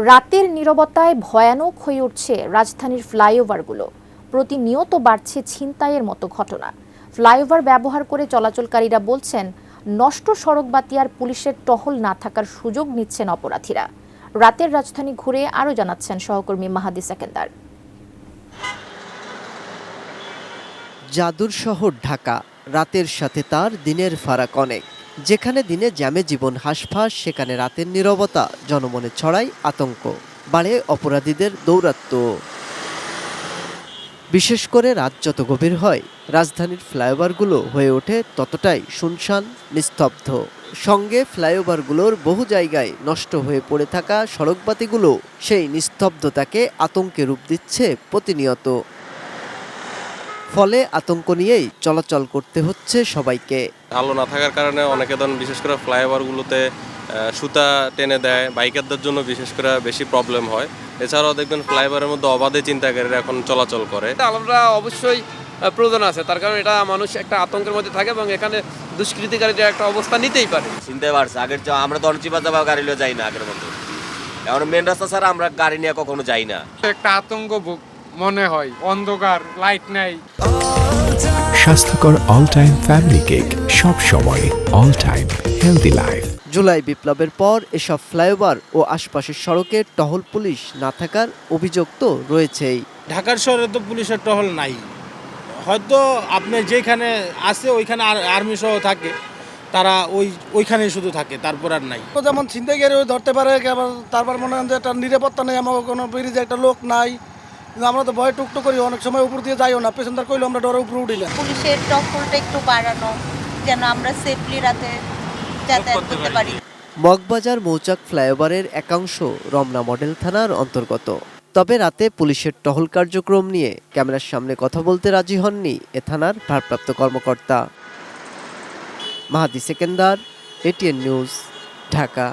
রাতের নীরবতায় ভয়ানক হয়ে উঠছে রাজধানীর ফ্লাইওভারগুলো। প্রতিনিয়ত বাড়ছে ছিনতাইয়ের মতো ঘটনা। ফ্লাইওভার ব্যবহার করে চলাচলকারীরা বলছেন, নষ্ট সড়কবাতি আর পুলিশের টহল না থাকার সুযোগ নিচ্ছেন অপরাধীরা। রাতের রাজধানী ঘুরে আরও জানাচ্ছেন সহকর্মী মাহাদি সেকেন্দার। জাদুর শহর ঢাকা, রাতের সাথে তার দিনের ফারাক অনেক। যেখানে দিনে জ্যামে জীবন হাঁসফাঁস, সেখানে রাতের নীরবতা জনমনে ছড়ায় আতঙ্ক, বাড়ে অপরাধীদের দৌরাত্ম্য। বিশেষ করে রাত যত গভীর হয়, রাজধানীর ফ্লাইওভারগুলো হয়ে ওঠে ততটাই শুনশান, নিস্তব্ধ। সঙ্গে ফ্লাইওভারগুলোর বহু জায়গায় নষ্ট হয়ে পড়ে থাকা সড়কবাতিগুলো সেই নিস্তব্ধতাকে আতঙ্কে রূপ দিচ্ছে প্রতিনিয়ত। ফলে আতঙ্ক নিয়েই চলাচল করতে হচ্ছে সবাইকে। আলো না থাকার কারণে অনেকে ধরুন বিশেষ করে ফ্লাইওভারগুলোতে সুতা টেনে দেয়, বাইকারদের জন্য বিশেষ করে বেশি প্রবলেম হয়। এছাড়াও দেখবেন ফ্লাইওভারের মধ্যে অবাধে চিন্তাকারীরা এখন চলাচল করে। আলোটা অবশ্যই প্রয়োজন আছে, তার কারণ এটা মানুষ একটা আতঙ্কের মধ্যে থাকে এবং এখানে দুষ্কৃতিকারীরা একটা অবস্থা নিতেই পারে। চিনতে পারছে আগের আমরা তো অনচিপা যাবা গাড়ি নিয়ে যাই না আগের মতো। এখন মেন রাস্তা ছাড়া আমরা গাড়ি নিয়ে কখনো যাই না। একটা আতঙ্ক মনে হয়, অন্ধকার, লাইট নাই। স্বাস্থ্যকর অল টাইম ফ্যামিলি কেক, সব সময় all time healthy life. July বিপ্লবের পর এসব ফ্লাইওভার ও আশপাশের সড়কে টহল পুলিশ না থাকার অভিযোগ তো রয়েছেই। ঢাকার শহরে তো পুলিশের টহল নাই, হয়তো আপনি যেখানে আছে ওইখানে আর্মি সহ থাকে, তারা ওইখানে শুধু থাকে, তারপর আর নাই। যেমন ছিনতাইকারী ধরতে পারে, তারপর মনে হয় যে একটা নিরাপত্তা নেই, আমার কোনো ব্রিজে একটা লোক নাই। আমরা তো ভয় টুকটুক করি, অনেক সময় উপর দিয়ে যাইও না, পেছনদার কইলে আমরা ডরে উপরে উঠি না। পুলিশের টহলটা একটু বাড়ানো, যেন আমরা সেফলি রাতে যাতায়াত করতে পারি। মগবাজার মৌচাক ফ্লাইওভারের একাংশ রমনা মডেল থানার অন্তর্গত। তবে রাতে পুলিশের টহল কার্যক্রম নিয়ে ক্যামেরার সামনে কথা বলতে রাজি হননি এ থানার ভারপ্রাপ্ত কর্মকর্তা। মাহাদি সেকেন্দার, এটিএন নিউজ, ঢাকা।